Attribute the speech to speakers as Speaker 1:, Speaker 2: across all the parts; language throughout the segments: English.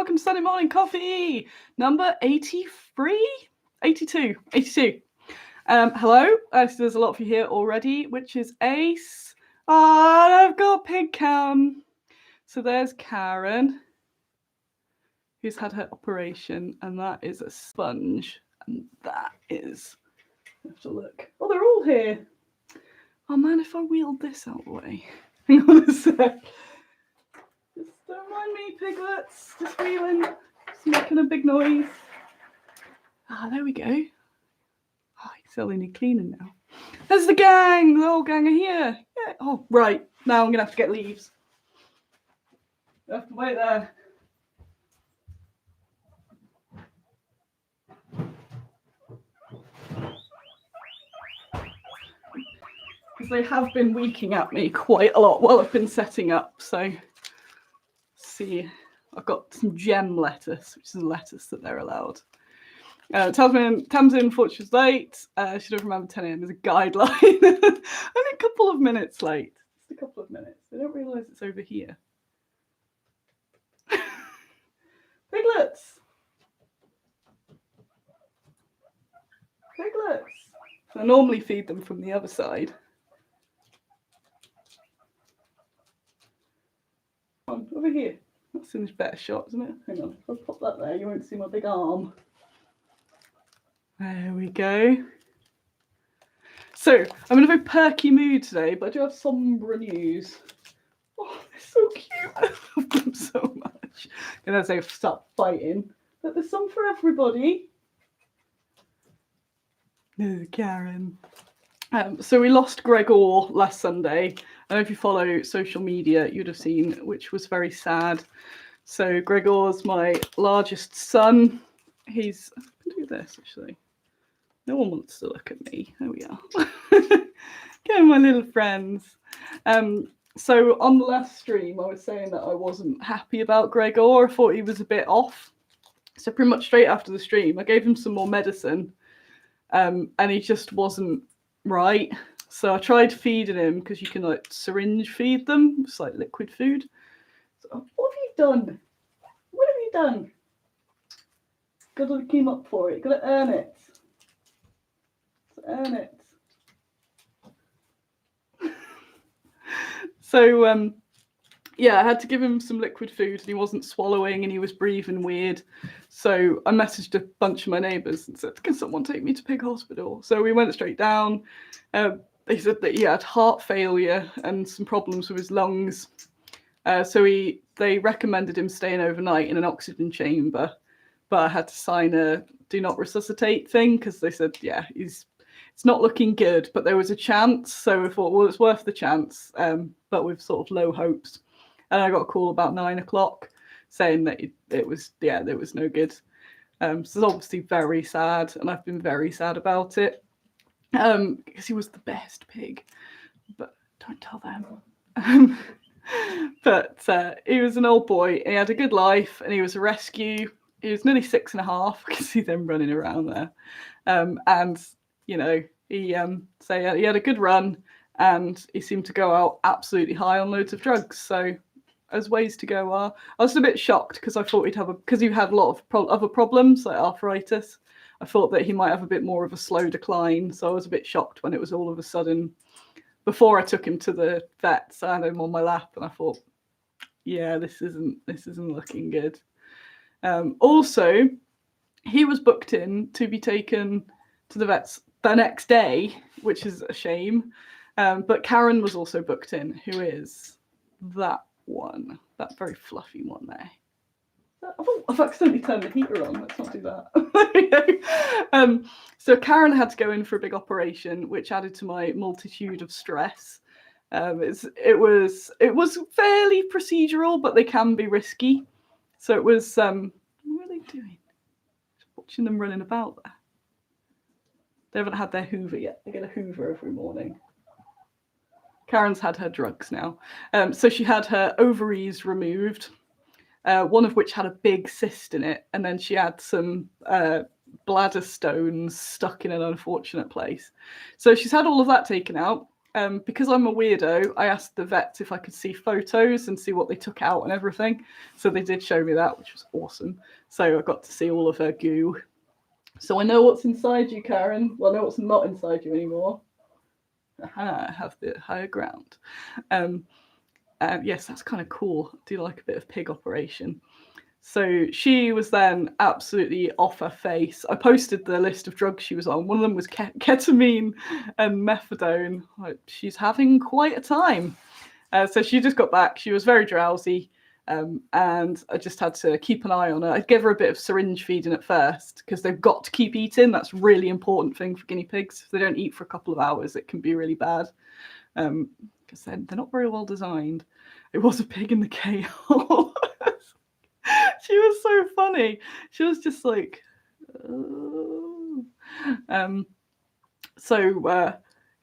Speaker 1: welcome to Sunday Morning Coffee, number 83? 82. Hello, so there's a lot of you here already, which is Ace. Oh, I've got pig cam. So there's Karen, who's had her operation, and that is a sponge, and that is, I have to look. Oh, they're all here. Oh man, if I wheeled this out of the way. Hang on a sec. Just don't mind me, piglets. Just wheeling. Just making a big noise. Ah, there we go. Oh, it's only need cleaning now. There's the gang. The whole gang are here. Yeah. Oh, right. Now I'm going to have to get leaves. I have to wait there. Because they have been weeking at me quite a lot while I've been setting up. So, see, I've got some gem lettuce, which is a lettuce that they're allowed. Tamsin, unfortunately, was late. She doesn't remember 10 a.m. as a guideline. Only a couple of minutes late. Just a couple of minutes. They don't realise it's over here. Piglets! Piglets! I normally feed them from the other side. Come on, over here. That's a much better shot, isn't it? Hang on, if I pop that there, you won't see my big arm. There we go. So, I'm in a very perky mood today, but I do have sombre news. Oh, they're so cute. I love them so much. And as they start fighting, but there's some for everybody. There's Karen. So we lost Gregor last Sunday. I don't know if you follow social media, you'd have seen, which was very sad. So Gregor's my largest son. He's, I can do this actually. No one wants to look at me. There we are. Go, my little friends. So on the last stream, I was saying that I wasn't happy about Gregor. I thought he was a bit off. So pretty much straight after the stream, I gave him some more medicine, and he just wasn't right. So I tried feeding him, because you can like syringe feed them. It's like liquid food. So, what have you done? What have you done? Got to keep up for it. Got to earn it. Earn it. So yeah, I had to give him some liquid food, and he wasn't swallowing, and he was breathing weird. So I messaged a bunch of my neighbours and said, can someone take me to Pig Hospital? So we went straight down. They said that he had heart failure and some problems with his lungs. So they recommended him staying overnight in an oxygen chamber, but I had to sign a do not resuscitate thing, because they said, yeah, it's not looking good, but there was a chance. So we thought, well, it's worth the chance, but with sort of low hopes. And I got a call about 9 o'clock saying that it was no good. So it's obviously very sad, and I've been very sad about it, because he was the best pig, but don't tell them. But he was an old boy. He had a good life, and he was a rescue. He was nearly 6.5. I can see them running around there. And you know, he had a good run, and he seemed to go out absolutely high on loads of drugs. So as ways to go are, I was a bit shocked, because I thought because he had a lot of other problems like arthritis. I thought that he might have a bit more of a slow decline. So I was a bit shocked when it was all of a sudden. Before I took him to the vets, I had him on my lap, and I thought, yeah, this isn't looking good. Also, he was booked in to be taken to the vets the next day, which is a shame. But Karen was also booked in, who is that one, that very fluffy one there. I've accidentally turned the heater on. Let's not do that. So Karen had to go in for a big operation, which added to my multitude of stress. It was fairly procedural, but they can be risky. So it was. What are they doing? Just watching them running about there. They haven't had their Hoover yet. They get a Hoover every morning. Karen's had her drugs now. So she had her ovaries removed, one of which had a big cyst in it, and then she had some bladder stones stuck in an unfortunate place. So she's had all of that taken out. because I'm a weirdo, I asked the vets if I could see photos and see what they took out and everything. So they did show me that, which was awesome. So I got to see all of her goo. So I know what's inside you, Karen. Well, I know what's not inside you anymore. Aha, I have the higher ground. Yes, that's kind of cool. I do like a bit of pig operation. So she was then absolutely off her face. I posted the list of drugs she was on. One of them was ketamine and methadone. Like, she's having quite a time. So she just got back. She was very drowsy. And I just had to keep an eye on her. I gave her a bit of syringe feeding at first because they've got to keep eating. That's a really important thing for guinea pigs. If they don't eat for a couple of hours, it can be really bad because they're not very well designed. It was a pig in the kale. She was so funny. She was just like, oh.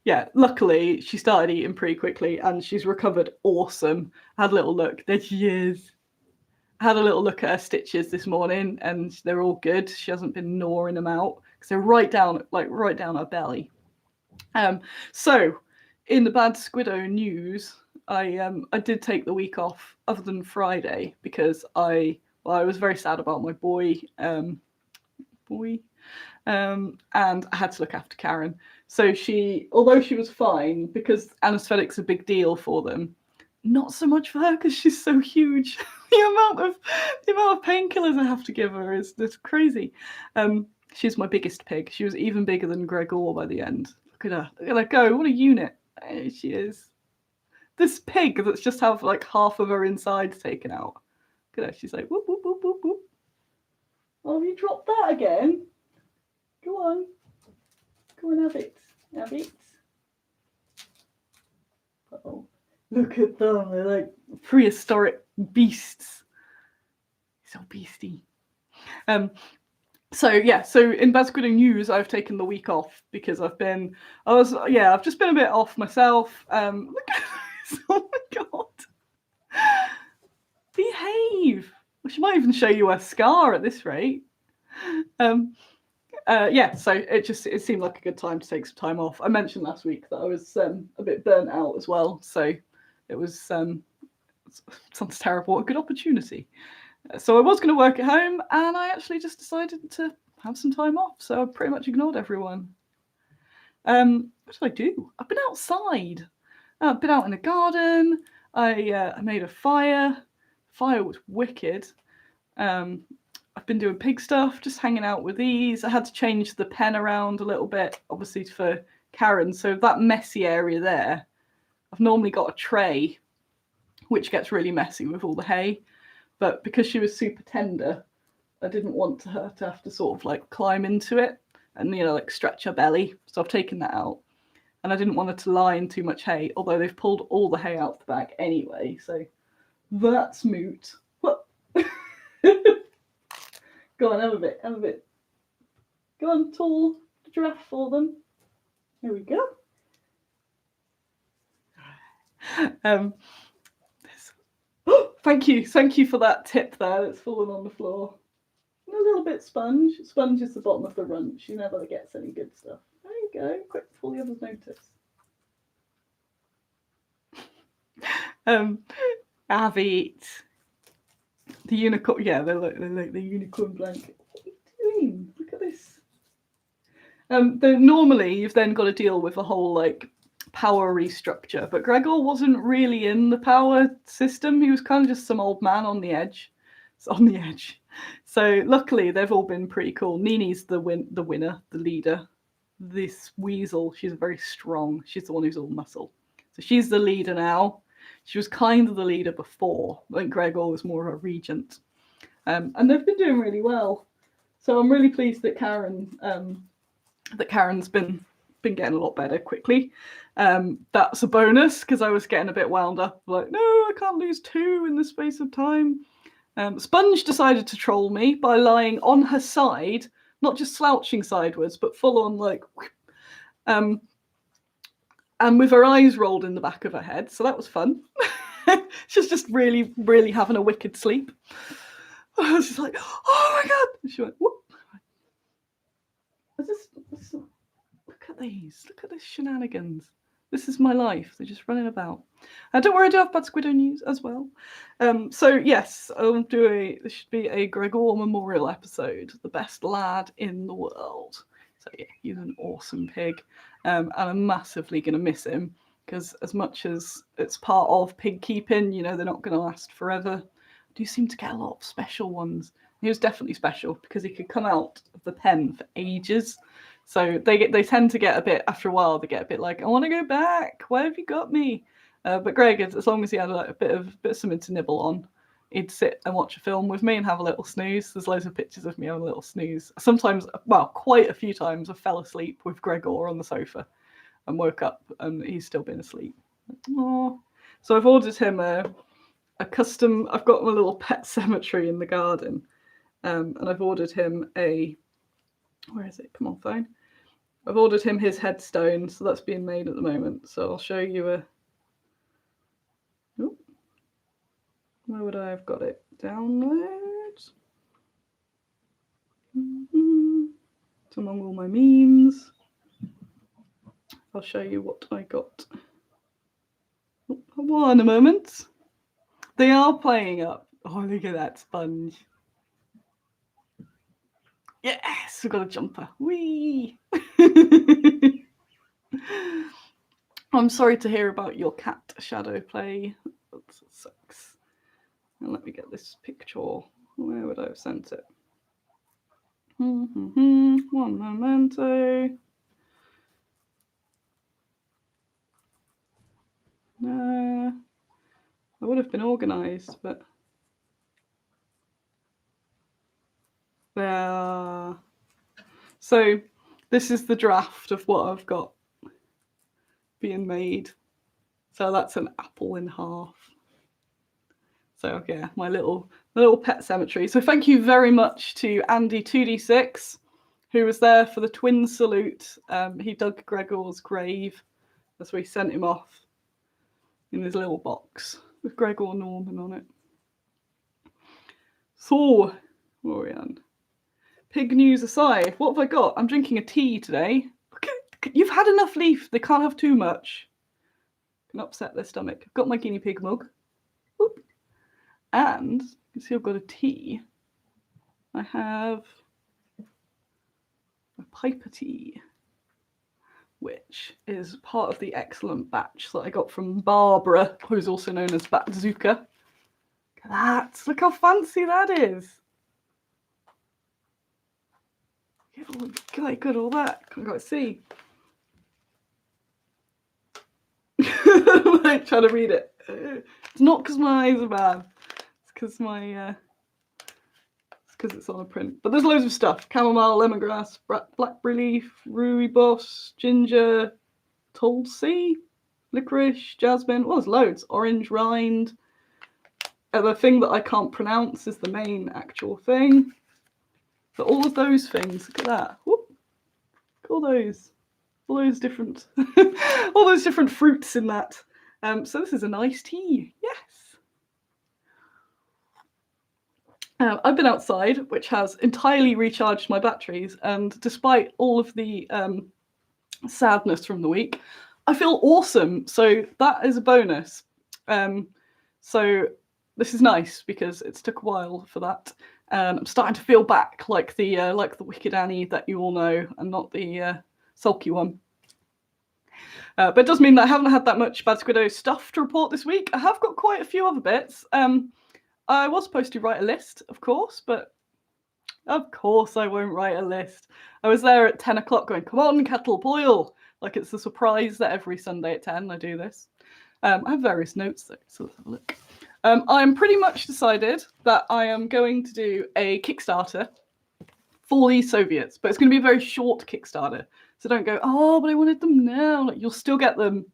Speaker 1: Yeah, luckily she started eating pretty quickly and she's recovered awesome. I had a little look. There she is. I had a little look at her stitches this morning and they're all good. She hasn't been gnawing them out because they're right down her belly. So in the bad Squiddo news, I did take the week off other than Friday because I was very sad about my boy, and I had to look after Karen. So although she was fine, because anaesthetic's a big deal for them, not so much for her because she's so huge. the amount of painkillers I have to give her is crazy. She's my biggest pig. She was even bigger than Gregor by the end. Look at her go. What a unit. There she is. This pig that's just have like half of her insides taken out. Look at her. She's like, whoop, whoop, whoop, whoop, whoop. Oh, you dropped that again? Go on. Go on, have it. Have it. Uh-oh. Look at them. They're like prehistoric beasts. So beastie. So in Bad Squiddo news, I've taken the week off because I've just been a bit off myself. Look at this. Oh my god. Behave. Well, she might even show you a scar at this rate. So it seemed like a good time to take some time off. I mentioned last week that I was a bit burnt out as well, so it was sounds terrible, a good opportunity. So I was going to work at home, and I actually just decided to have some time off. So I pretty much ignored everyone. What did I do? I've been outside. I've been out in the garden. I made a fire. Fire was wicked. I've been doing pig stuff, just hanging out with these. I had to change the pen around a little bit, obviously for Karen. So that messy area there, I've normally got a tray, which gets really messy with all the hay. But because she was super tender, I didn't want her to have to sort of like climb into it and, like stretch her belly. So I've taken that out. And I didn't want her to lie in too much hay, although they've pulled all the hay out the back anyway. So that's moot. What? Go on, have a bit. Go on, tall giraffe for them. There we go. Thank you for that tip there. It's fallen on the floor. And a little bit sponge. Sponge is the bottom of the runch. She never gets any good stuff. There you go. Quick before the others notice. Have it. The unicorn. Yeah, they're like the unicorn blanket. What are you doing? Look at this. Normally you've then got to deal with a whole like power restructure, but Gregor wasn't really in the power system. He was kind of just some old man on the edge. So luckily they've all been pretty cool. Nini's the winner, the leader. This weasel, she's very strong. She's the one who's all muscle. So she's the leader now. She was kind of the leader before. I think Gregor was more of a regent. And they've been doing really well. So I'm really pleased that Karen's been getting a lot better quickly. That's a bonus because I was getting a bit wound up. Like, no, I can't lose 2 in the space of time. Sponge decided to troll me by lying on her side, not just slouching sideways, but full on like, and with her eyes rolled in the back of her head. So that was fun. She's just really, really having a wicked sleep. I was just like, oh my god! And she went, whoop. Look at these. Look at this shenanigans. This is my life. They're just running about. Don't worry, I do have Bad Squiddo news as well. So yes, this should be a Gregor memorial episode. The best lad in the world. So yeah, he's an awesome pig, and I'm massively gonna miss him because as much as it's part of pig keeping, you know, they're not gonna last forever. I do seem to get a lot of special ones. He was definitely special because he could come out of the pen for ages. So they tend to get a bit, after a while, they get a bit like, I want to go back. Why have you got me? But Greg, as long as he had a bit of something to nibble on, he'd sit and watch a film with me and have a little snooze. There's loads of pictures of me having a little snooze. Sometimes, well, quite a few times, I fell asleep with Gregor on the sofa and woke up and he's still been asleep. Aww. So I've ordered him a custom. I've got my little pet cemetery in the garden, and I've ordered him a. Where is it? Come on, phone. I've ordered him his headstone, so that's being made at the moment. So I'll show you a. Oh, where would I have got it? Downloads. It's among all my memes. I'll show you what I got. Oh, one a moment. They are playing up. Oh, look at that sponge. Yes, we've got a jumper. Whee! I'm sorry to hear about your cat shadow play. That sucks. And let me get this picture. Where would I have sent it? One momento. No, I would have been organised, but there. So this is the draft of what I've got being made. So that's an apple in half. So yeah, my little pet cemetery. So thank you very much to Andy2D6, who was there for the twin salute. He dug Gregor's grave as we sent him off in his little box with Gregor Norman on it. So, where are we on? Pig news aside, what have I got? I'm drinking a tea today. You've had enough leaf. They can't have too much. Can upset their stomach. I've got my guinea pig mug. Whoop. And you can see I've got a tea. I have a piper tea, which is part of the excellent batch that I got from Barbara, who's also known as Batzuka. Look at that. Look how fancy that is. Good, all that. Can't quite see. I'm like trying to read it. It's not because my eyes are bad. It's because it's on a print. But there's loads of stuff: chamomile, lemongrass, blackberry leaf, rooibos, ginger, tulsi, licorice, jasmine. Well, there's loads. Orange rind. The thing that I can't pronounce is the main actual thing. But all of those things, look at that. Whoop. All those different, all those different fruits in that. So this is a nice tea. Yes. I've been outside, which has entirely recharged my batteries, and despite all of the sadness from the week, I feel awesome. So that is a bonus. So this is nice because it's took a while for that. I'm starting to feel back like the wicked Annie that you all know, and not the sulky one. But it does mean that I haven't had that much Bad Squiddo stuff to report this week. I have got quite a few other bits. I was supposed to write a list, of course, but of course I won't write a list. I was there at 10 o'clock going, come on, kettle, boil. Like it's a surprise that every Sunday at 10 I do this. I have various notes though, so let's have a look. I'm pretty much decided that I am going to do a Kickstarter for the Soviets, but it's going to be a very short Kickstarter. So don't go, oh, but I wanted them now. Like, you'll still get them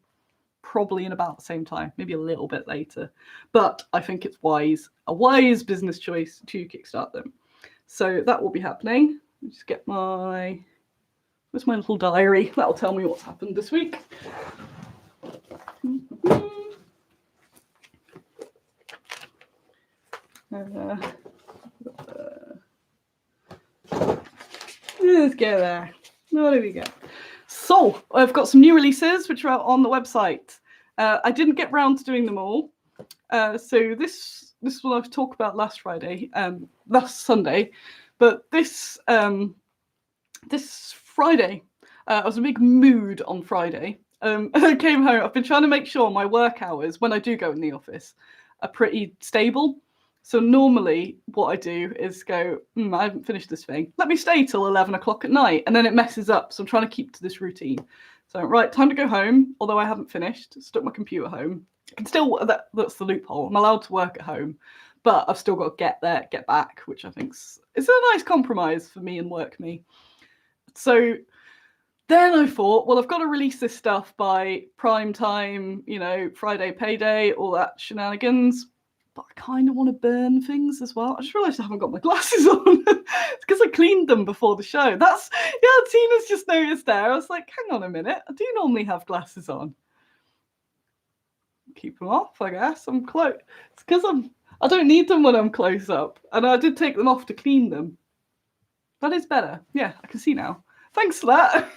Speaker 1: probably in about the same time, maybe a little bit later. But I think it's a wise business choice to kickstart them. So that will be happening. I'll just get where's my little diary? That'll tell me what's happened this week. Let's go there. What do we get? So I've got some new releases which are out on the website. I didn't get round to doing them all. So this is what I've talked about last Sunday, but this Friday, I was in a big mood on Friday. I came home. I've been trying to make sure my work hours when I do go in the office are pretty stable. So normally what I do is go, I haven't finished this thing. Let me stay till 11 o'clock at night. And then it messes up. So I'm trying to keep to this routine. So, right, time to go home. Although I haven't finished, stuck my computer home. I can still, that's the loophole. I'm allowed to work at home, but I've still got to get there, get back, which I think is a nice compromise for me and work me. So then I thought, well, I've got to release this stuff by prime time, Friday payday, all that shenanigans. But I kind of want to burn things as well. I just realised I haven't got my glasses on. It's because I cleaned them before the show. Tina's just noticed there. I was like, hang on a minute. I do normally have glasses on. Keep them off, I guess. I'm close. It's because I don't need them when I'm close up. And I did take them off to clean them. That is better. Yeah, I can see now. Thanks for that.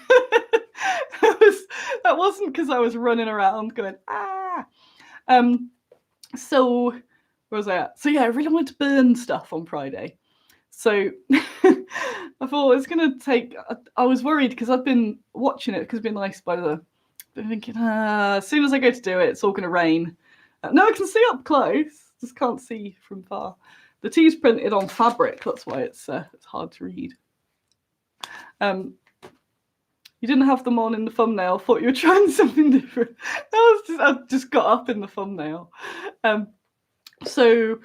Speaker 1: That wasn't because I was running around going, ah. So where was I at? So yeah, I really wanted to burn stuff on Friday. So I thought it's going to take, I was worried because I've been watching it because it's been nice by the, been thinking, as soon as I go to do it, it's all going to rain. No, I can see up close, just can't see from far. The tea's printed on fabric, that's why it's hard to read. You didn't have them on in the thumbnail. Thought you were trying something different. I just got up in the thumbnail. So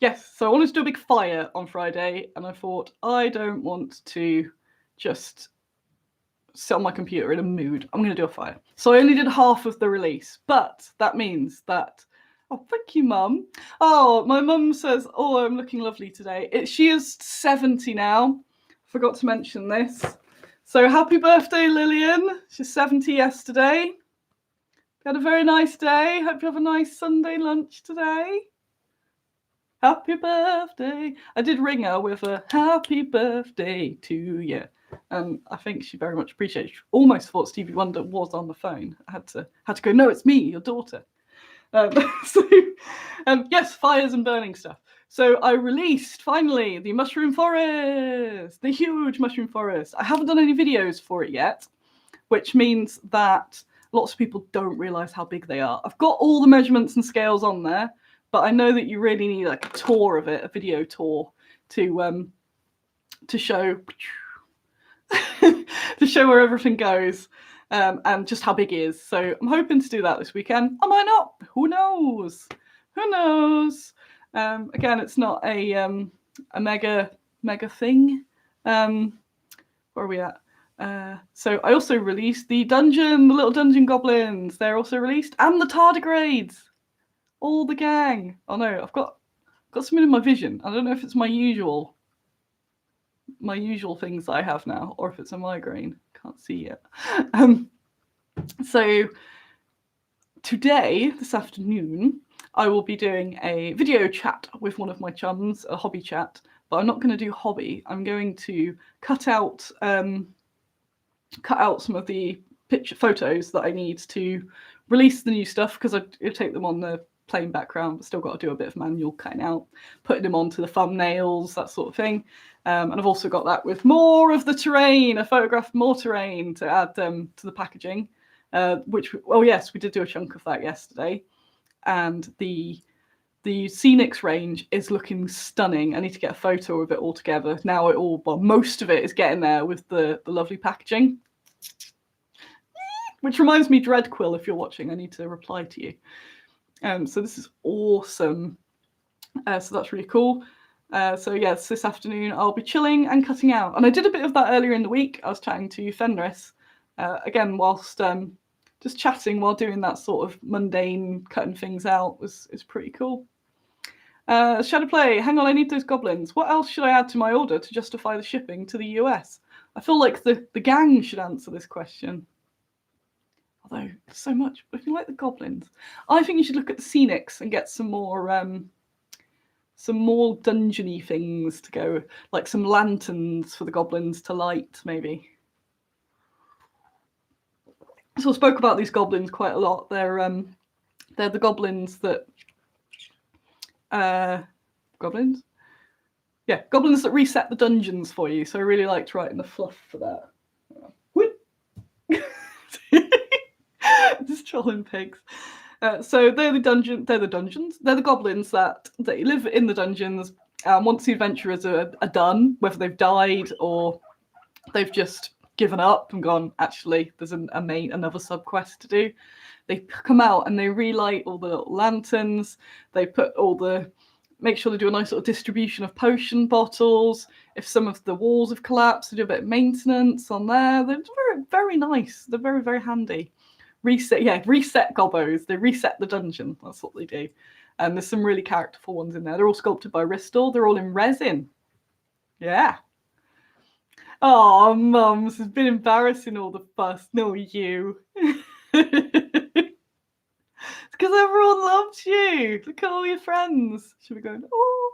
Speaker 1: I wanted to do a big fire on Friday, and I thought I don't want to just sit on my computer in a mood. I'm going to do a fire. So I only did half of the release, but that means that. Oh, thank you, Mum. Oh, my mum says, "Oh, I'm looking lovely today." She is 70 now. Forgot to mention this. So happy birthday, Lillian. She's 70 yesterday. You had a very nice day. Hope you have a nice Sunday lunch today. Happy birthday. I did ring her with a happy birthday to you. And I think she very much appreciated it. She almost thought Stevie Wonder was on the phone. I had to go, no, it's me, your daughter. Yes, fires and burning stuff. So I released, finally, the Mushroom Forest, the huge Mushroom Forest. I haven't done any videos for it yet, which means that lots of people don't realise how big they are. I've got all the measurements and scales on there, but I know that you really need like a tour of it, a video tour, to show to show where everything goes. And just how big it is. So I'm hoping to do that this weekend. I might not. Who knows? Who knows? Again, it's not a mega thing. Where are we at? So I also released the little dungeon goblins. They're also released, and the tardigrades. All the gang. Oh no, I've got something in my vision. I don't know if it's my usual things that I have now, or if it's a migraine. Can't see yet. So today, this afternoon, I will be doing a video chat with one of my chums, a hobby chat, but I'm not going to do hobby. I'm going to cut out some of the photos that I need to release the new stuff, because I take them on the plain background, but still got to do a bit of manual cutting out, putting them onto the thumbnails, that sort of thing. And I've also got that with more of the terrain. I photographed more terrain to add to the packaging, which, oh yes, we did do a chunk of that yesterday. And the scenics range is looking stunning. I need to get a photo of it all together. Now most of it is getting there with the lovely packaging. Which reminds me, Dreadquill, if you're watching, I need to reply to you. So this is awesome. So that's really cool. So yes, this afternoon I'll be chilling and cutting out. And I did a bit of that earlier in the week. I was chatting to Fenris, again, whilst just chatting while doing that sort of mundane cutting things out is pretty cool. Shadowplay, hang on, I need those goblins. What else should I add to my order to justify the shipping to the US? I feel like the gang should answer this question. Although, so much. If you like the goblins, I think you should look at the scenics and get some more dungeony things to go, like some lanterns for the goblins to light, maybe. So I spoke about these goblins quite a lot. They're the goblins that goblins? Yeah, goblins that reset the dungeons for you. So I really liked writing the fluff for that. Just trolling pigs. So they're the dungeons. They're the goblins that they live in the dungeons. Once the adventurers are done, whether they've died or they've just given up and gone, actually, there's another sub-quest to do. They come out and they relight all the little lanterns. They make sure they do a nice sort of distribution of potion bottles. If some of the walls have collapsed, they do a bit of maintenance on there. They're very, very nice. They're very, very handy. Reset gobbos. They reset the dungeon. That's what they do. And there's some really characterful ones in there. They're all sculpted by Ristal. They're all in resin. Yeah. Oh, Mum, this has been embarrassing all the fuss. No, you. It's because everyone loves you. Look at all your friends. Should we go? Oh.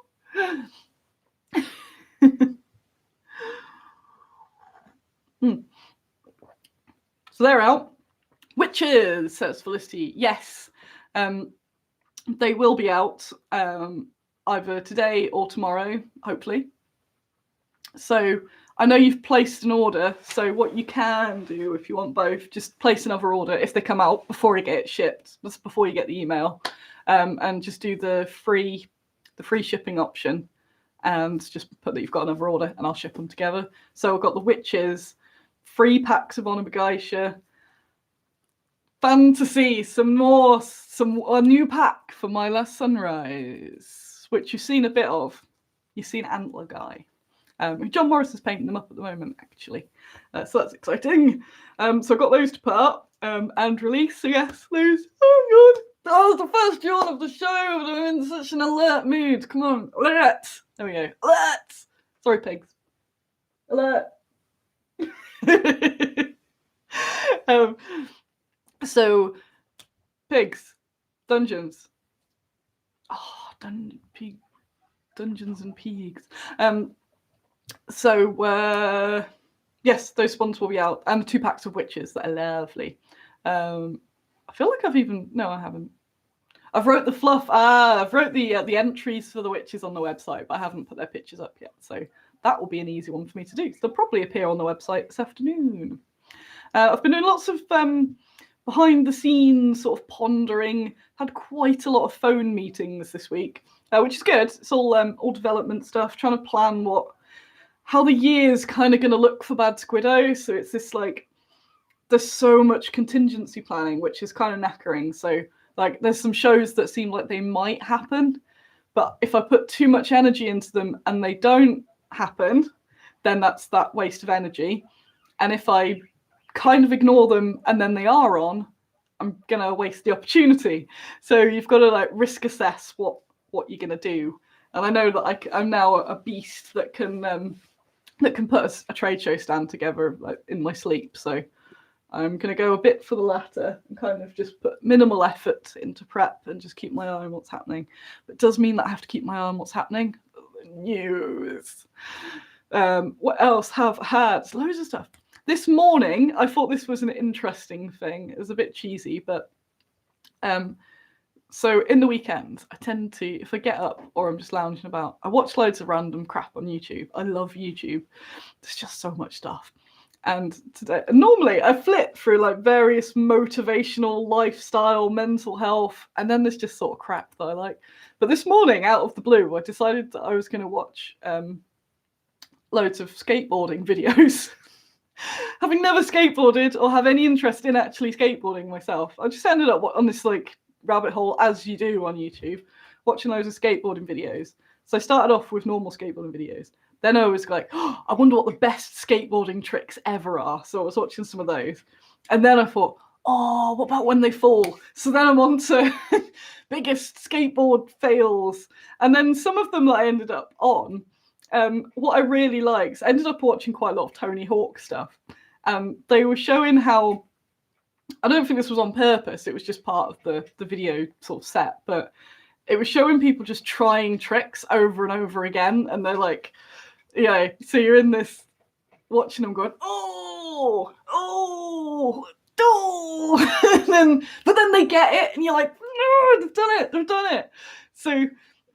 Speaker 1: So they're out. Witches, says Felicity. Yes. They will be out either today or tomorrow, hopefully. So I know you've placed an order, so what you can do if you want both, just place another order if they come out before you get it shipped, just before you get the email, and just do the free shipping option, and just put that you've got another order, and I'll ship them together. So I've got the Witches, 3 packs of Onabageisha, fantasy, a new pack for My Last Sunrise, which you've seen a bit of. You've seen Antler Guy. John Morris is painting them up at the moment, actually. So that's exciting. So I've got those to put up and release. So yes, those. Oh, God. That was the first yawn of the show. I'm in such an alert mood. Come on. Alert. There we go. Alert. Sorry, pigs. Alert. So, pigs. Dungeons. Oh, Dungeons and Pigs. So, yes, those spawns will be out, and the 2 packs of Witches that are lovely. I feel like I haven't. I've wrote the fluff. I've wrote the entries for the Witches on the website, but I haven't put their pictures up yet. So that will be an easy one for me to do. So they'll probably appear on the website this afternoon. I've been doing lots of behind the scenes sort of pondering. Had quite a lot of phone meetings this week, which is good. It's all development stuff, trying to plan how the year's kind of going to look for Bad Squiddo. So it's this there's so much contingency planning, which is kind of knackering. So there's some shows that seem like they might happen, but if I put too much energy into them and they don't happen, then that's that waste of energy. And if I kind of ignore them and then they are on, I'm going to waste the opportunity. So you've got to risk assess what you're going to do. And I know that I'm now a beast that can put a trade show stand together in my sleep. So I'm going to go a bit for the latter and kind of just put minimal effort into prep and just keep my eye on what's happening. But it does mean that I have to keep my eye on what's happening. The news. What else have I had? Loads of stuff. This morning, I thought this was an interesting thing. It was a bit cheesy, but so in the weekends, I tend to, if I get up or I'm just lounging about, I watch loads of random crap on YouTube. I love YouTube. There's just so much stuff. And normally I flip through various motivational, lifestyle, mental health, and then there's just sort of crap that I like. But this morning, out of the blue, I decided that I was going to watch loads of skateboarding videos. Having never skateboarded or have any interest in actually skateboarding myself, I just ended up on this rabbit hole, as you do on YouTube, watching loads of skateboarding videos. So I started off with normal skateboarding videos. Then I was like, oh, I wonder what the best skateboarding tricks ever are. So I was watching some of those. And then I thought, oh, what about when they fall? So then I'm on to biggest skateboard fails. And then some of them that I ended up on, what I really liked, I ended up watching quite a lot of Tony Hawk stuff. They were showing how, I don't think this was on purpose, it was just part of the video sort of set, but it was showing people just trying tricks over and over again. And they're so you're in this, watching them going, oh, oh, but then they get it, and you're like, no, they've done it. So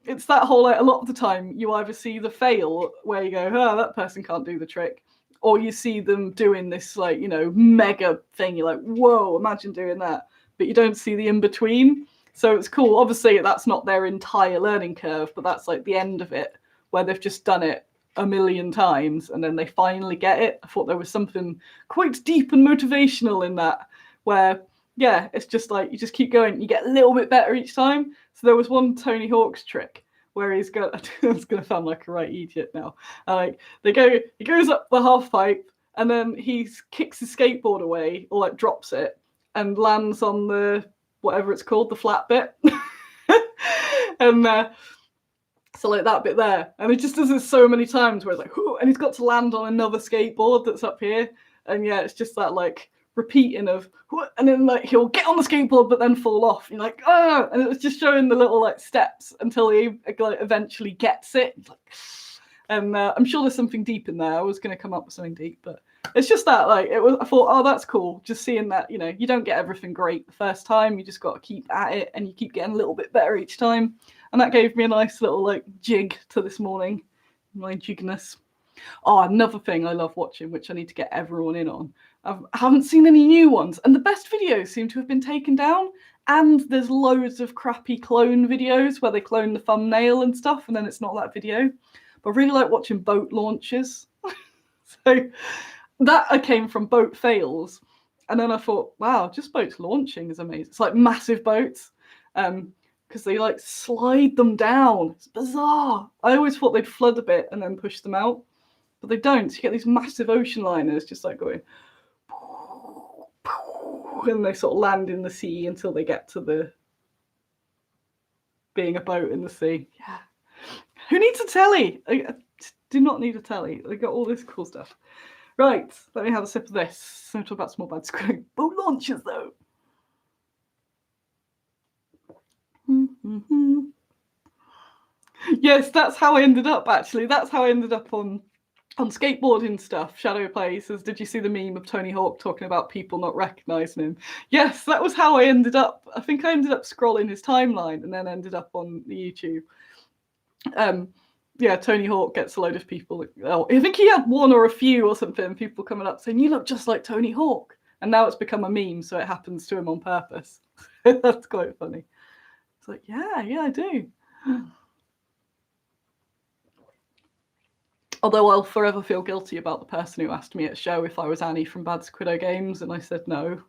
Speaker 1: it's that whole, like, a lot of the time you either see the fail where you go, oh, that person can't do the trick, or you see them doing this, like, you know, mega thing. You're like, whoa, imagine doing that. But you don't see the in-between. So it's cool. Obviously, that's not their entire learning curve, but that's like the end of it, where they've just done it a million times and then they finally get it. I thought there was something quite deep and motivational in that, where, yeah, it's just like you just keep going, you get a little bit better each time. So there was one Tony Hawk's trick where he's got, it's going to sound like a right idiot now. Like, he goes up the half pipe and then he kicks his skateboard away, or like drops it, and lands on the, whatever it's called, the flat bit. And so like that bit there, and he just does this so many times where it's like, whoo, and he's got to land on another skateboard that's up here, and yeah, it's just that like repeating of, and then like he'll get on the skateboard but then fall off. You're like, oh, and it was just showing the little like steps until he like eventually gets it. And I'm sure there's something deep in there. I was going to come up with something deep, but it's just that, like, it was. I thought, oh, that's cool. Just seeing that, you know, you don't get everything great the first time. You just got to keep at it, and you keep getting a little bit better each time. And that gave me a nice little like jig to this morning, my jigness. Oh, another thing I love watching, which I need to get everyone in on. I haven't seen any new ones, and the best videos seem to have been taken down. And there's loads of crappy clone videos where they clone the thumbnail and stuff, and then it's not that video. But I really like watching boat launches. So that came from boat fails. And then I thought, wow, just boats launching is amazing. It's like massive boats, because they like slide them down. It's bizarre. I always thought they'd flood a bit and then push them out, but they don't. So you get these massive ocean liners just like going, and they sort of land in the sea until they get to the being a boat in the sea. Yeah. Who needs a telly? I do not need a telly. They got all this cool stuff. Right, let me have a sip of this. So talk about small bad screwing. Boat launches, though. Yes, that's how I ended up, actually. That's how I ended up on skateboarding stuff. Shadow Play says, did you see the meme of Tony Hawk talking about people not recognizing him? Yes, that was how I ended up. I think I ended up scrolling his timeline and then ended up on the YouTube. Yeah, Tony Hawk gets a load of people. Oh, I think he had one or a few or something, people coming up saying, you look just like Tony Hawk. And now it's become a meme, so it happens to him on purpose. That's quite funny. It's like, yeah, I do. Although I'll forever feel guilty about the person who asked me at a show if I was Annie from Bad Squiddo Games, and I said no.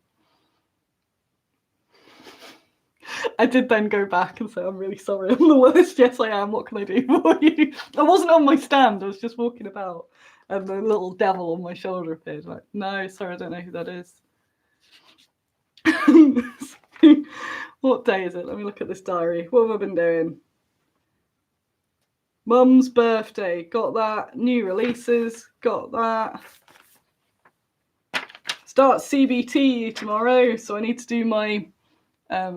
Speaker 1: I did then go back and say, I'm really sorry, I'm the worst. Yes, I am. What can I do for you? I wasn't on my stand. I was just walking about, and the little devil on my shoulder appeared. Like, no, sorry, I don't know who that is. What day is it? Let me look at this diary. What have I been doing? Mum's birthday, got that. New releases, got that. Start CBT tomorrow, so I need to do my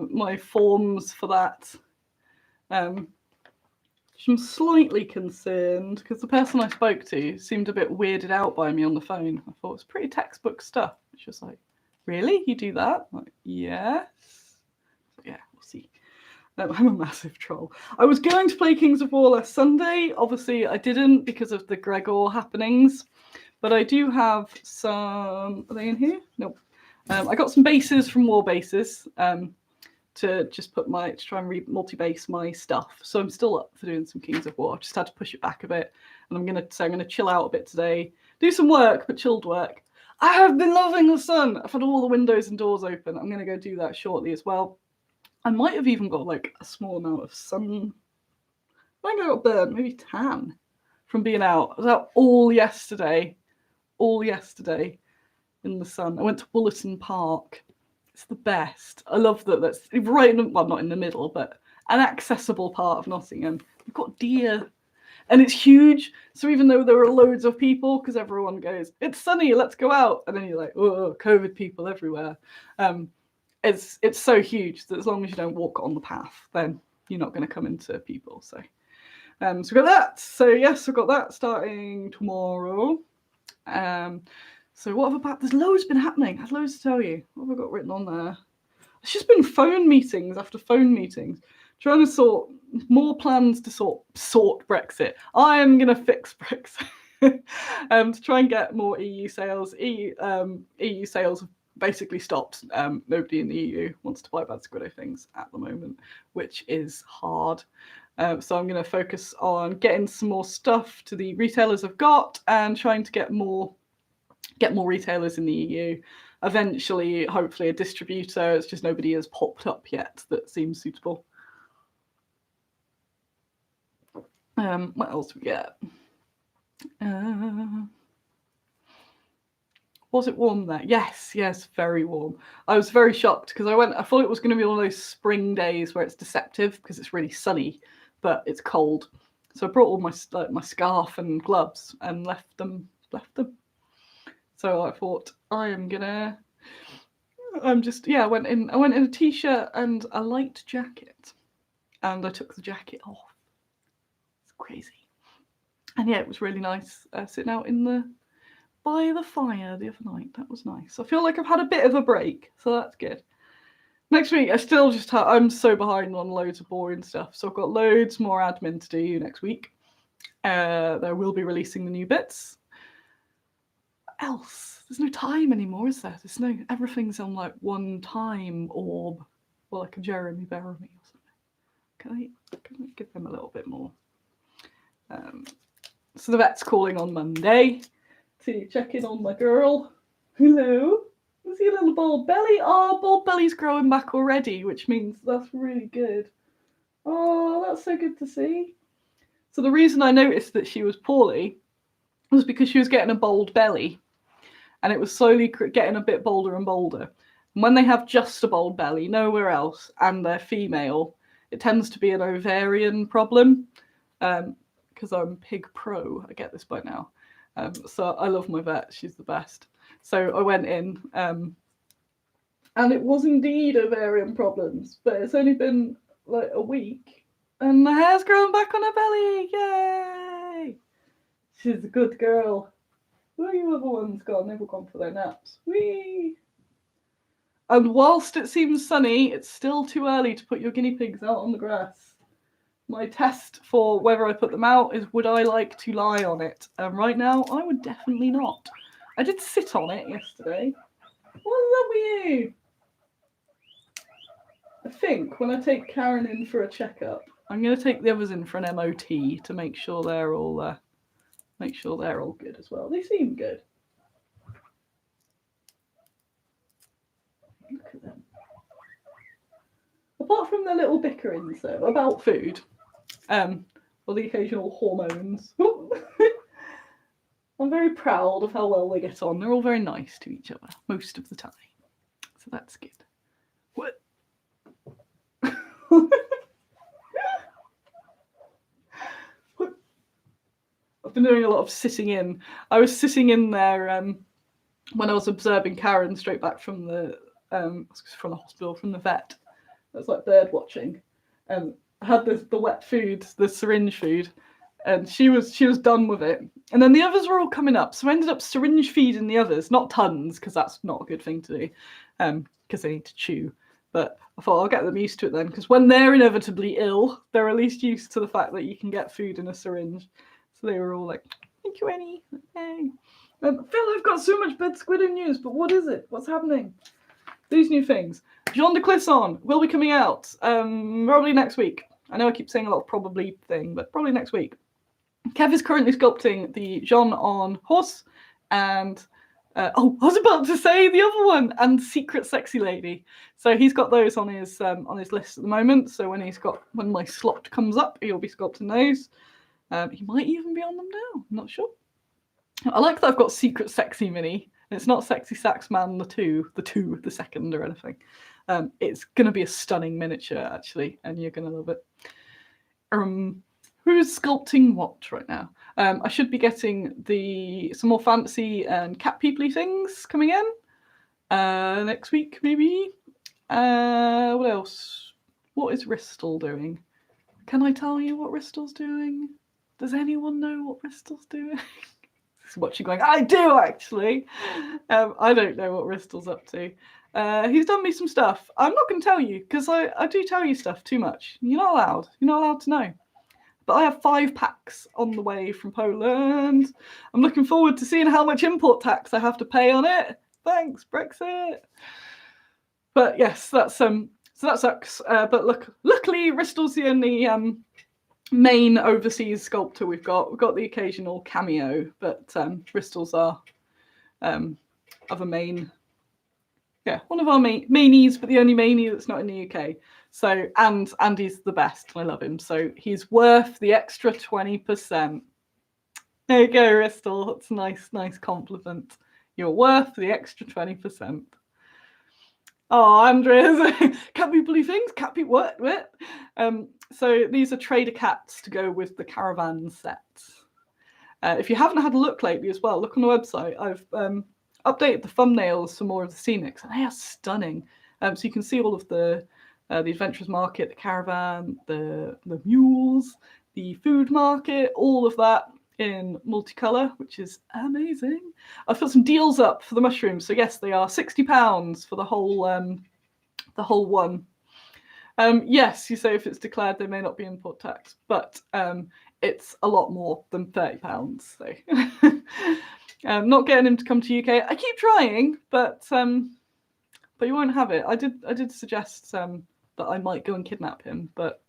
Speaker 1: my forms for that. I'm slightly concerned because the person I spoke to seemed a bit weirded out by me on the phone. I thought it was pretty textbook stuff. She was like, really? You do that? I'm like, yes. Yeah, we'll see. I'm a massive troll. I was going to play Kings of War last Sunday. Obviously, I didn't because of the Gregor happenings. But I do have some... Are they in here? Nope. I got some bases from War Bases to just put to try and multi-base my stuff. So I'm still up for doing some Kings of War. I just had to push it back a bit. And I'm going to chill out a bit today. Do some work, but chilled work. I have been loving the sun. I've had all the windows and doors open. I'm going to go do that shortly as well. I might have even got like a small amount of sun. I think I got burned, maybe tan from being out. I was out all yesterday in the sun. I went to Bulletin Park. It's the best. I love that that's right in, well, not in the middle, but an accessible part of Nottingham. You've got deer, and it's huge. So even though there are loads of people, because everyone goes, it's sunny, let's go out, and then you're like, oh, COVID people everywhere. It's so huge that as long as you don't walk on the path, then you're not going to come into people. So we've got that. So yes, we've got that starting tomorrow. So what have I got? There's loads been happening. I've loads to tell you. What have I got written on there? It's just been phone meetings after phone meetings, trying to sort more plans to sort Brexit. I am gonna fix Brexit to try and get more EU sales. EU sales have basically stopped. Nobody in the EU wants to buy Bad Squiddo things at the moment, which is hard. So I'm going to focus on getting some more stuff to the retailers I've got and trying to get more retailers in the EU. Eventually, hopefully, a distributor. It's just nobody has popped up yet that seems suitable. What else we get? Was it warm there? Yes, very warm. I was very shocked because I thought it was going to be one of those spring days where it's deceptive because it's really sunny, but it's cold. So I brought all my scarf and gloves and left them. So I thought I went in a t-shirt and a light jacket, and I took the jacket off. It's crazy. And yeah, it was really nice sitting out by the fire the other night. That was nice. I feel like I've had a bit of a break, so that's good. Next week, I'm so behind on loads of boring stuff, so I've got loads more admin to do next week. They will be releasing the new bits. What else? There's no time anymore, is there? Everything's on like one time orb, or like a Jeremy Bearimy or something. Can I give them a little bit more? So the vet's calling on Monday to check in on my girl. Hello. Is he a little bald belly? Oh, bald belly's growing back already, which means that's really good. Oh, that's so good to see. So the reason I noticed that she was poorly was because she was getting a bald belly, and it was slowly getting a bit bolder and bolder. And when they have just a bald belly, nowhere else, and they're female, it tends to be an ovarian problem. Because I'm Pig Pro, I get this by now. So I love my vet, she's the best. So I went in, and it was indeed ovarian problems, but it's only been like a week, and the hair's growing back on her belly, yay! She's a good girl. Where are you other ones gone? They've all gone for their naps. Whee! And whilst it seems sunny, it's still too early to put your guinea pigs out on the grass. My test for whether I put them out is, would I like to lie on it? Right now, I would definitely not. I did sit on it yesterday. What's up with you? I think when I take Karen in for a checkup, I'm going to take the others in for an MOT to make sure they're all good as well. They seem good. Look at them. Apart from their little bickerings, though, about food, or the occasional hormones, I'm very proud of how well they get on. They're all very nice to each other most of the time, so that's good. What? I've been doing a lot of sitting in. I was sitting in there when I was observing Karen straight back from the hospital, from the vet. It was like bird watching. I had the wet food, the syringe food, and she was done with it. And then the others were all coming up, so I ended up syringe feeding the others, not tons, because that's not a good thing to do, because they need to chew. But I thought I'll get them used to it then, because when they're inevitably ill, they're at least used to the fact that you can get food in a syringe. So they were all like, "Thank you, Annie." Hey. Phil, I've got so much Bad Squiddo news, but what is it? What's happening? These new things. Jean de Clisson will be coming out probably next week. I know I keep saying a lot of probably thing, but probably next week. Kev is currently sculpting the Jean on horse, and I was about to say the other one, and Secret Sexy Lady. So he's got those on his list at the moment. So when my slot comes up, he'll be sculpting those. He might even be on them now. I'm not sure. I like that I've got Secret Sexy Mini. It's not Sexy Sax Man the second or anything. It's going to be a stunning miniature, actually, and you're going to love it. Who's sculpting what right now? I should be getting some more fancy and cat peoply things coming in next week, maybe. What else? What is Ristal doing? Can I tell you what Ristal's doing? Does anyone know what Ristal's doing? watching going, I do actually. I don't know what Ristle's up to. He's done me some stuff. I'm not going to tell you because I do tell you stuff too much. You're not allowed. You're not allowed to know. But I have 5 packs on the way from Poland. I'm looking forward to seeing how much import tax I have to pay on it. Thanks, Brexit. But yes, that's so that sucks. But luckily, Ristle's the only main overseas sculptor we've got. We've got the occasional cameo, but Ristle's our other main. Yeah, one of our mainies, but the only mainie that's not in the UK. So, and Andy's the best. I love him. So he's worth the extra 20%. There you go, Ristle. That's a nice compliment. You're worth the extra 20%. Oh, Andres, cat people things, cat people what? So these are trader cats to go with the caravan set. If you haven't had a look lately as well, look on the website. I've updated the thumbnails for more of the scenics, and they are stunning. So you can see all of the adventurers market, the caravan, the mules, the food market, all of that in multicolor, which is amazing. I've put some deals up for the mushrooms. So yes, they are £60 for the whole one. Yes, you say if it's declared, they may not be import tax, but it's a lot more than £30. So not getting him to come to UK. I keep trying, but you won't have it. I did suggest that I might go and kidnap him, but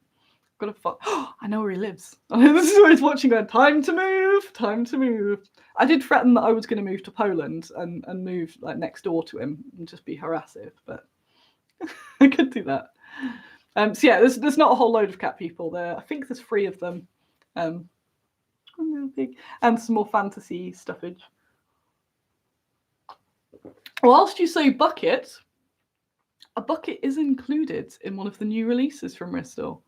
Speaker 1: I've got to I know where he lives. This is where he's watching going, time to move. I did threaten that I was going to move to Poland and move like next door to him and just be harassive, but I could do that. So yeah, there's not a whole load of cat people there. I think there's 3 of them. And some more fantasy stuffage. Whilst you say bucket, a bucket is included in one of the new releases from Ristol.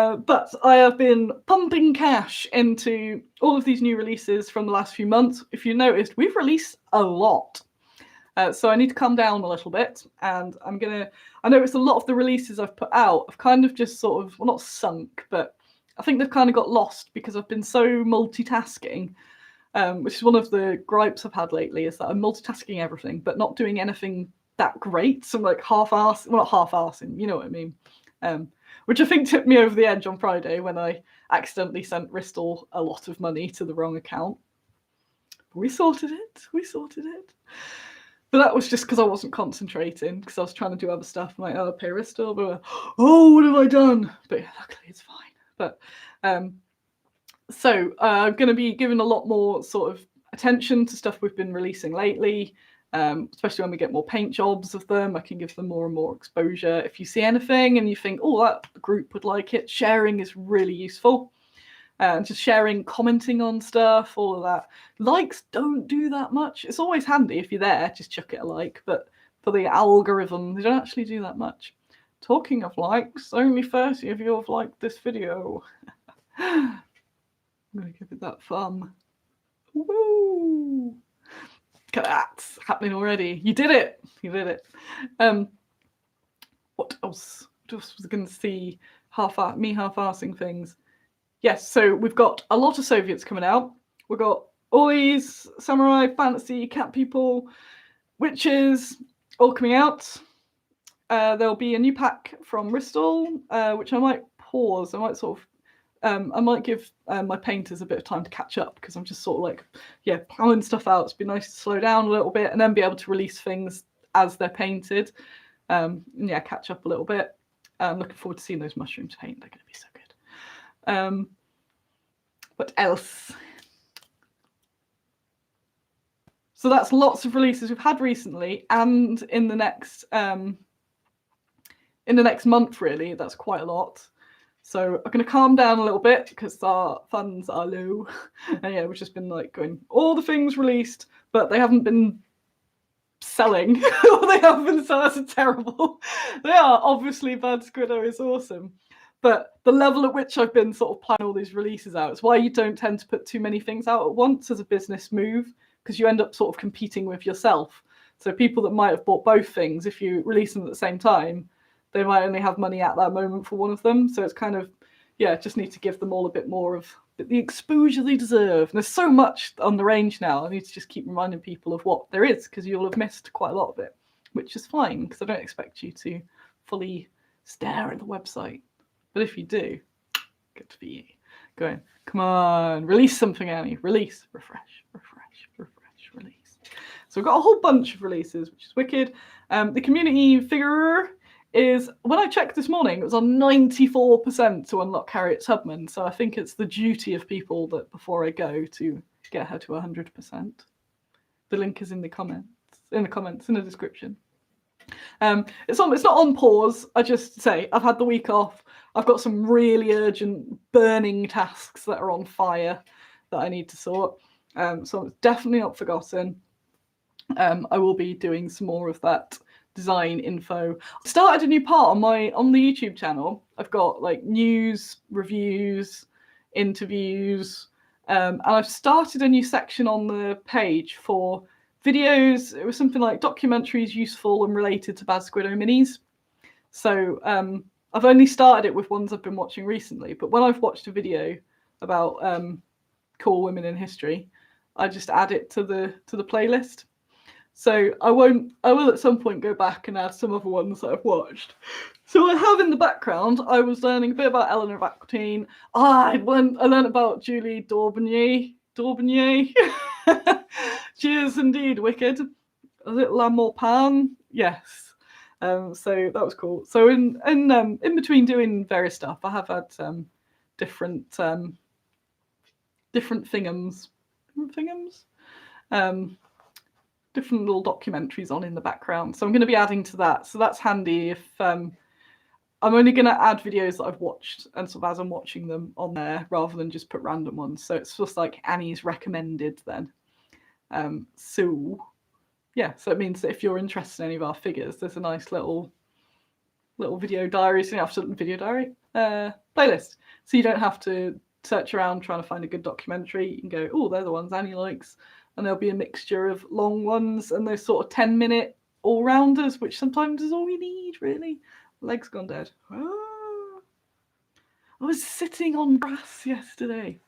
Speaker 1: But I have been pumping cash into all of these new releases from the last few months. If you noticed, we've released a lot. So I need to calm down a little bit, and I noticed a lot of the releases I've put out have kind of just sort of, well, not sunk, but I think they've kind of got lost because I've been so multitasking, which is one of the gripes I've had lately, is that I'm multitasking everything, but not doing anything that great. So I'm like half-assing, well, not half-assing, you know what I mean? Which I think tipped me over the edge on Friday when I accidentally sent Ristol a lot of money to the wrong account. We sorted it. But that was just because I wasn't concentrating, because I was trying to do other stuff. I'm like, oh, pay Ristol, but what have I done? But yeah, luckily it's fine. But so I'm going to be giving a lot more sort of attention to stuff we've been releasing lately, especially when we get more paint jobs of them. I can give them more and more exposure. If you see anything and you think, oh, that group would like it, sharing is really useful. Just sharing, commenting on stuff, all of that. Likes don't do that much. It's always handy if you're there, just chuck it a like. But for the algorithm, they don't actually do that much. Talking of likes, only 30 of you have liked this video. I'm going to give it that thumb. Woo! Look at that, happening already. You did it. What else? What else was I going to see? Half-assing things. Yes, so we've got a lot of Soviets coming out. We've got all these samurai, fantasy, cat people, witches, all coming out. There'll be a new pack from Ristol, which I might pause. I might sort of, I might give my painters a bit of time to catch up, because I'm just sort of like, yeah, plowing stuff out. It's been nice to slow down a little bit and then be able to release things as they're painted. And yeah, catch up a little bit. I'm looking forward to seeing those mushrooms paint. They're going to be so good. What else? So that's lots of releases we've had recently, and in the next month, really. That's quite a lot. So I'm going to calm down a little bit because our funds are low. And yeah, we've just been like going, all the things released, but they haven't been selling. They haven't been selling. That's terrible. They are. Obviously, Bad Squiddo is awesome. But the level at which I've been sort of planning all these releases out, it's why you don't tend to put too many things out at once as a business move, because you end up sort of competing with yourself. So people that might have bought both things, if you release them at the same time, they might only have money at that moment for one of them. So it's kind of, yeah, just need to give them all a bit more of the exposure they deserve. And there's so much on the range now. I need to just keep reminding people of what there is, because you'll have missed quite a lot of it, which is fine, because I don't expect you to fully stare at the website. But if you do, good for you. Go in. Come on, release something, Annie. Release, refresh, release. So we've got a whole bunch of releases, which is wicked. The community figure is, when I checked this morning, it was on 94% to unlock Harriet Tubman. So I think it's the duty of people that before I go to get her to 100%. The link is in the comments, in the description. It's not on pause. I just say I've had the week off. I've got some really urgent burning tasks that are on fire that I need to sort. So it's definitely not forgotten. I will be doing some more of that design info. I started a new part on the YouTube channel. I've got like news, reviews, interviews, and I've started a new section on the page for videos. It was something like documentaries useful and related to Bad Squiddo minis. So I've only started it with ones I've been watching recently, but when I've watched a video about cool women in history, I just add it to the playlist. So I will at some point go back and add some other ones that I've watched. So I have in the background, I was learning a bit about Eleanor of Aquitaine. I learned about Julie d'Aubigné. She is indeed wicked. Was it La Maupin? Yes. So that was cool. So in between doing various stuff, I have had different thingums. Different little documentaries on in the background. So I'm going to be adding to that. So that's handy if I'm only going to add videos that I've watched, and sort of as I'm watching them on there, rather than just put random ones. So it's just like Annie's recommended then. So yeah, so it means that if you're interested in any of our figures, there's a nice little video diary. So you have to video diary playlist. So you don't have to search around trying to find a good documentary. You can go, oh, they're the ones Annie likes. And there'll be a mixture of long ones and those sort of 10-minute all-rounders, which sometimes is all we need, really. Legs gone dead. Ah. I was sitting on grass yesterday.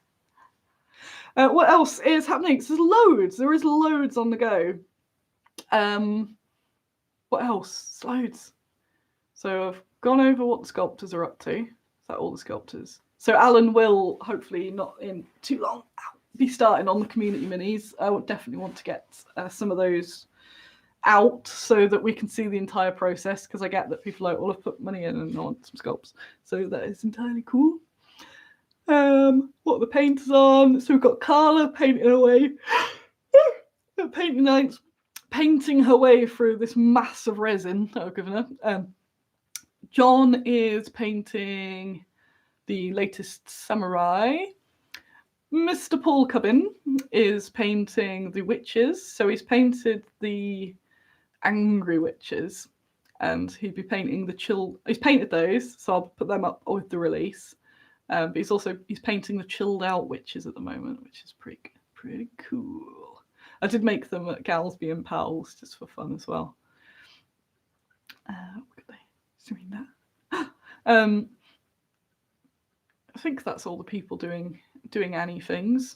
Speaker 1: What else is happening? So there's loads. There is loads on the go. What else? Loads. So I've gone over what the sculptors are up to. Is that all the sculptors? So Alan will, hopefully not in too long, be starting on the community minis. I would definitely want to get some of those out so that we can see the entire process, because I get that people are like, well, I've put money in and I want some sculpts. So that is entirely cool. What are the painters on? So we've got Carla painting away. Painting her way through this mass of resin that I've given her. John is painting the latest samurai. Mr. Paul Cubbin is painting the witches. So he's painted the angry witches, and he'd be painting the chill. He's painted those, so I'll put them up with the release. But he's painting the chilled out witches at the moment, which is pretty cool. I did make them at Galsby and Pals just for fun as well. What could they doing that? I think that's all the people doing Annie things.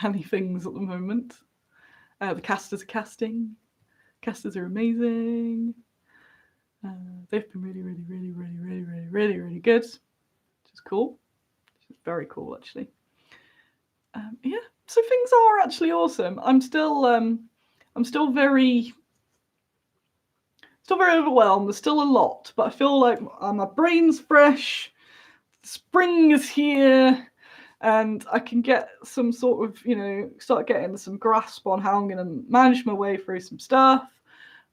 Speaker 1: Annie things at the moment. The casters are casting. Casters are amazing. They've been really good, which is cool. Which is very cool, actually. Yeah, so things are actually awesome. I'm still very overwhelmed. There's still a lot, but I feel like my brain's fresh. Spring is here, and I can get some sort of, start getting some grasp on how I'm going to manage my way through some stuff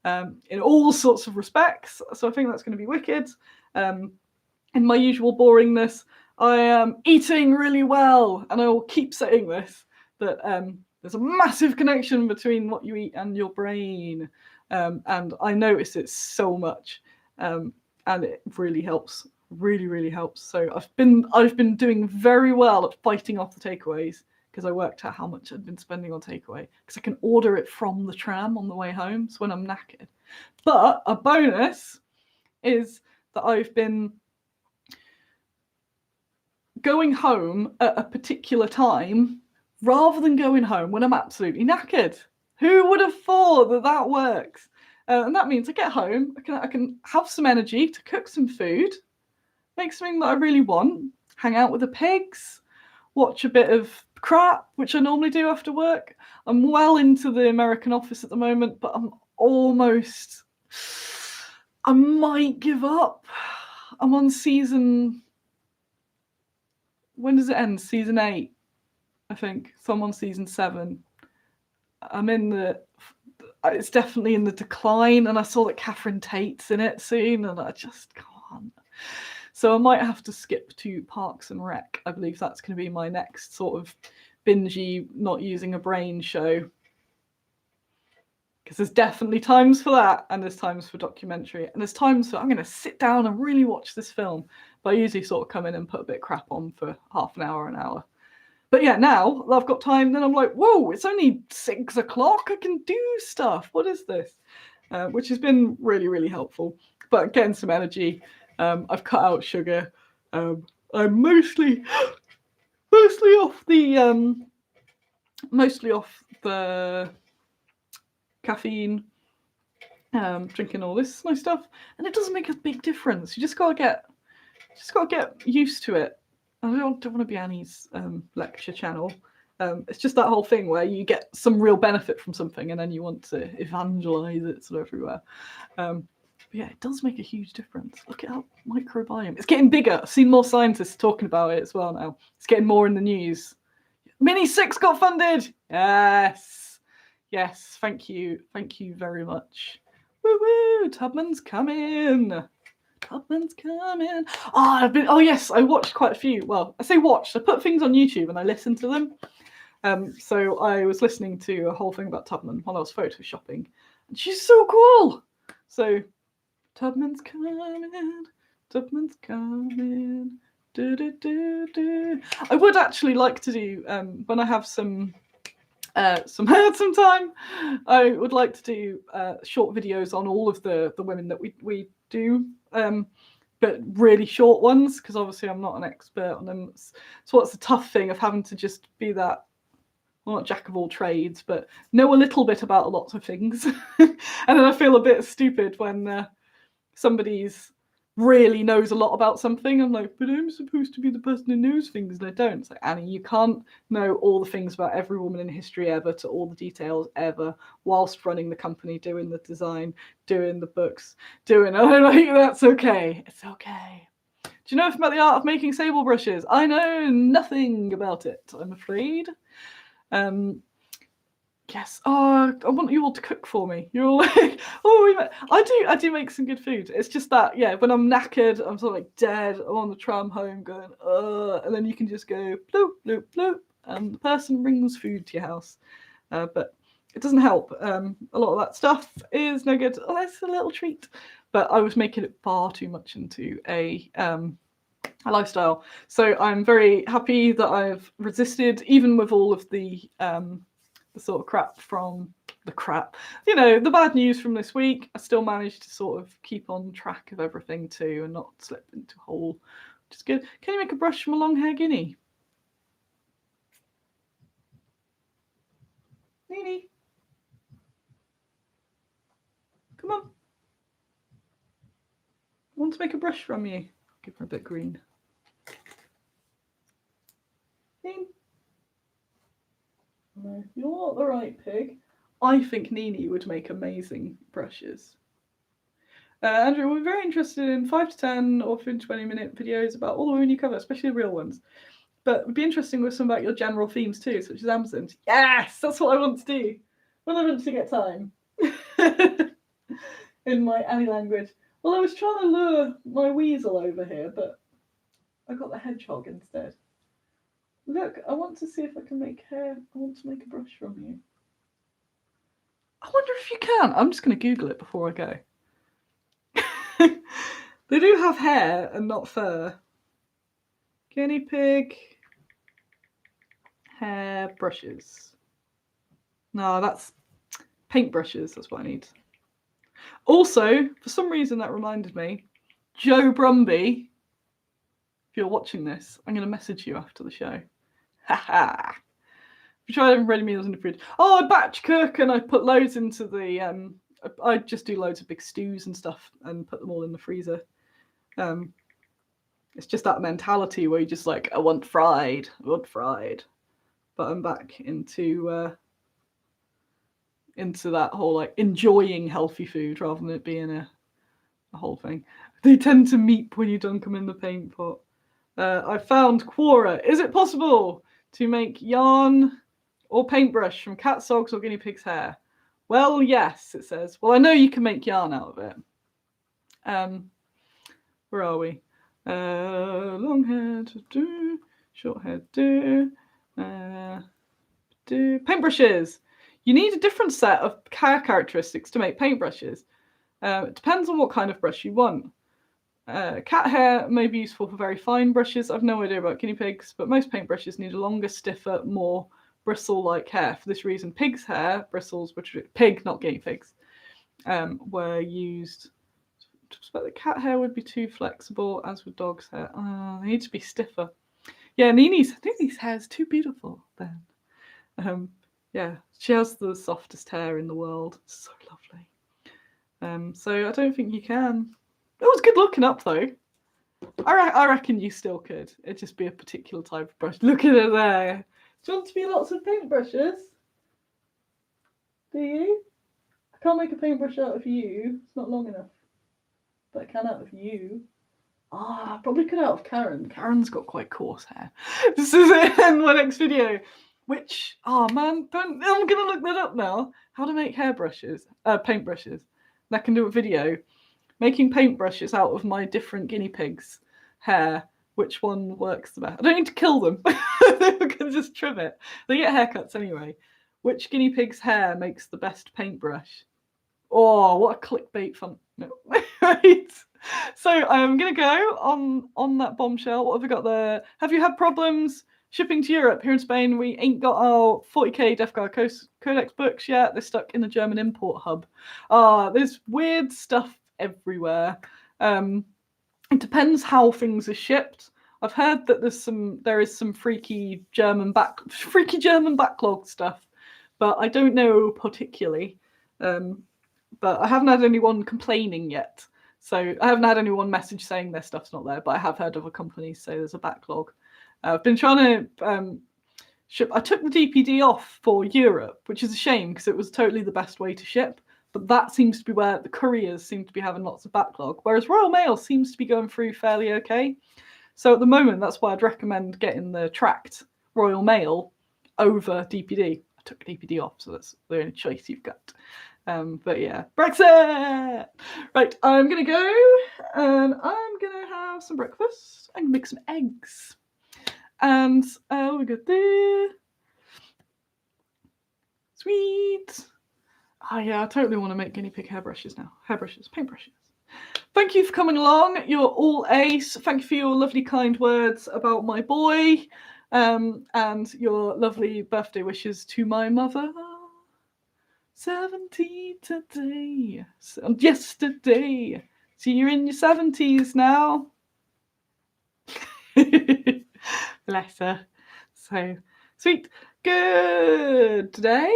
Speaker 1: in all sorts of respects. So I think that's going to be wicked. In my usual boringness, I am eating really well, and I will keep saying this, that there's a massive connection between what you eat and your brain, and I notice it so much, and it really helps. Really helps. So I've been doing very well at fighting off the takeaways, because I worked out how much I'd been spending on takeaway, because I can order it from the tram on the way home, so when I'm knackered. But a bonus is that I've been going home at a particular time rather than going home when I'm absolutely knackered. Who would have thought that that works? And that means I get home, I can have some energy to cook some food, make something that I really want, hang out with the pigs, watch a bit of crap, which I normally do after work. I'm well into the American Office at the moment, but I might give up. I'm on season, when does it end? Season 8, I think. So I'm on season 7. It's definitely in the decline, and I saw that Catherine Tate's in it soon, and I just can't. So I might have to skip to Parks and Rec. I believe that's going to be my next sort of bingey, not using a brain show. Because there's definitely times for that, and there's times for documentary, and there's times for I'm going to sit down and really watch this film. But I usually sort of come in and put a bit of crap on for half an hour. But yeah, now I've got time, then I'm like, whoa, it's only 6 o'clock. I can do stuff. What is this? Which has been really, really helpful. But getting some energy. I've cut out sugar. I'm mostly off the caffeine. Drinking all this nice stuff, and it doesn't make a big difference. You just gotta get used to it. I don't want to be Annie's lecture channel. It's just that whole thing where you get some real benefit from something, and then you want to evangelize it sort of everywhere. But yeah, it does make a huge difference. Look at our microbiome. It's getting bigger. I've seen more scientists talking about it as well now. It's getting more in the news. Mini 6 got funded. Yes. Thank you very much. Woo woo! Tubman's coming. Oh yes, I watched quite a few. Well, I say watched. I put things on YouTube and I listened to them. So I was listening to a whole thing about Tubman while I was photoshopping, and she's so cool. So Tubman's coming. Do, do, do, do. I would actually like to do when I have some time. I would like to do short videos on all of the women that we do, but really short ones, because obviously I'm not an expert on them. So what's the tough thing of having to just be that, well, not jack of all trades, but know a little bit about lots of things. And then I feel a bit stupid when somebody's really knows a lot about something. I'm like, but I'm supposed to be the person who knows things, and I don't. It's like, Annie, you can't know all the things about every woman in history ever, to all the details ever, whilst running the company, doing the design, doing the books, I'm like, that's okay. It's okay. Do you know anything about the art of making sable brushes? I know nothing about it, I'm afraid. Yes. Oh, I want you all to cook for me. You're all like, oh, I do make some good food. It's just that, yeah, when I'm knackered, I'm sort of like dead. I'm on the tram home going, and then you can just go bloop, bloop, bloop, and the person brings food to your house. But it doesn't help. A lot of that stuff is no good. Oh, that's a little treat. But I was making it far too much into a lifestyle. So I'm very happy that I've resisted, even with all of the sort of the bad news from this week. I still managed to sort of keep on track of everything too, and not slip into a hole, which is good. Can you make a brush from a long hair guinea? Nini, come on. I want to make a brush from you. Give her a bit green. Nini. No, you're not the right pig. I think Nini would make amazing brushes. Andrew, we're very interested in 5 to 10 or 20-minute videos about all the women you cover, especially the real ones. But it would be interesting with some about your general themes too, such as Amazon. Yes, that's what I want to do. When I eventually get time. In my Annie language. Well, I was trying to lure my weasel over here, but I got the hedgehog instead. Look, I want to see if I can make hair. I want to make a brush from you. I wonder if you can. I'm just going to Google it before I go. They do have hair and not fur. Guinea pig hair brushes. No, that's paint brushes. That's what I need. Also, for some reason that reminded me, Joe Brumby. If you're watching this, I'm going to message you after the show. Haha. We tried having ready meals in the fridge. Oh, I batch cook and I put loads into the. I just do loads of big stews and stuff and put them all in the freezer. It's just that mentality where you just like, I want fried. But I'm back into that whole like enjoying healthy food rather than it being a whole thing. They tend to meep when you dunk them in the paint pot. I found Quora. Is it possible to make yarn or paintbrush from cat sogs or guinea pig's hair? Well, yes, it says. Well, I know you can make yarn out of it. Where are we? Long hair, do, short hair, do, paintbrushes. You need a different set of hair characteristics to make paintbrushes. It depends on what kind of brush you want. Cat hair may be useful for very fine brushes. I've no idea about guinea pigs, but most paintbrushes need a longer, stiffer, more bristle-like hair. For this reason, pig's hair bristles, which are pig, not guinea pigs, were used. But the cat hair would be too flexible, as with dog's hair. They need to be stiffer. Yeah, Nini's hair is too beautiful then. Yeah, she has the softest hair in the world. It's so lovely. So I don't think you can. It was good looking up though. I reckon you still could. It'd just be a particular type of brush. Look at it there. Do you want to be lots of paintbrushes? Do you? I can't make a paintbrush out of you. It's not long enough. But I can out of you. I probably could out of Karen. Karen's got quite coarse hair. This is it in my next video. Which, oh man, I'm going to look that up now. How to make paintbrushes. And I can do a video making paintbrushes out of my different guinea pigs' hair. Which one works the best? I don't need to kill them. I can just trim it. They get haircuts anyway. Which guinea pig's hair makes the best paintbrush? Oh, what a clickbait fun. No. Right. So I'm going to go on that bombshell. What have we got there? Have you had problems shipping to Europe? Here in Spain, we ain't got our 40k Death Guard Codex books yet. They're stuck in the German import hub. There's weird stuff everywhere. It depends how things are shipped. I've heard that there is some freaky German backlog stuff, but I don't know particularly. But I haven't had anyone complaining yet. So I haven't had anyone message saying their stuff's not there, but I have heard other companies say there's a backlog. I've been trying to ship. I took the DPD off for Europe, which is a shame because it was totally the best way to ship. But that seems to be where the couriers seem to be having lots of backlog, whereas Royal Mail seems to be going through fairly okay. So at the moment, that's why I'd recommend getting the tracked Royal Mail over DPD. I took DPD off, so that's the only choice you've got. But yeah, Brexit! Right, I'm going to go and I'm going to have some breakfast. I'm going to make some eggs. And we got there. Sweet. Oh yeah, I totally want to make guinea pig hairbrushes now. Paintbrushes. Thank you for coming along. You're all ace. Thank you for your lovely kind words about my boy. And your lovely birthday wishes to my mother. 70 today. Yesterday. So you're in your 70s now. Bless her. So sweet. Good today.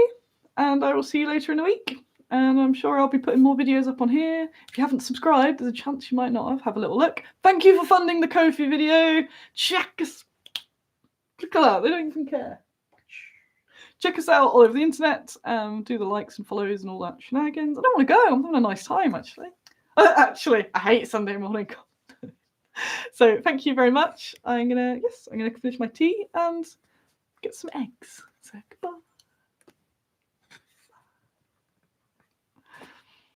Speaker 1: And I will see you later in a week. And I'm sure I'll be putting more videos up on here. If you haven't subscribed, there's a chance you might not have. Have a little look. Thank you for funding the Ko-fi video. Check us. Look at that. They don't even care. Check us out all over the internet. Do the likes and follows and all that shenanigans. I don't want to go. I'm having a nice time, actually. Actually, I hate Sunday morning. So thank you very much. I'm gonna finish my tea and get some eggs. So goodbye.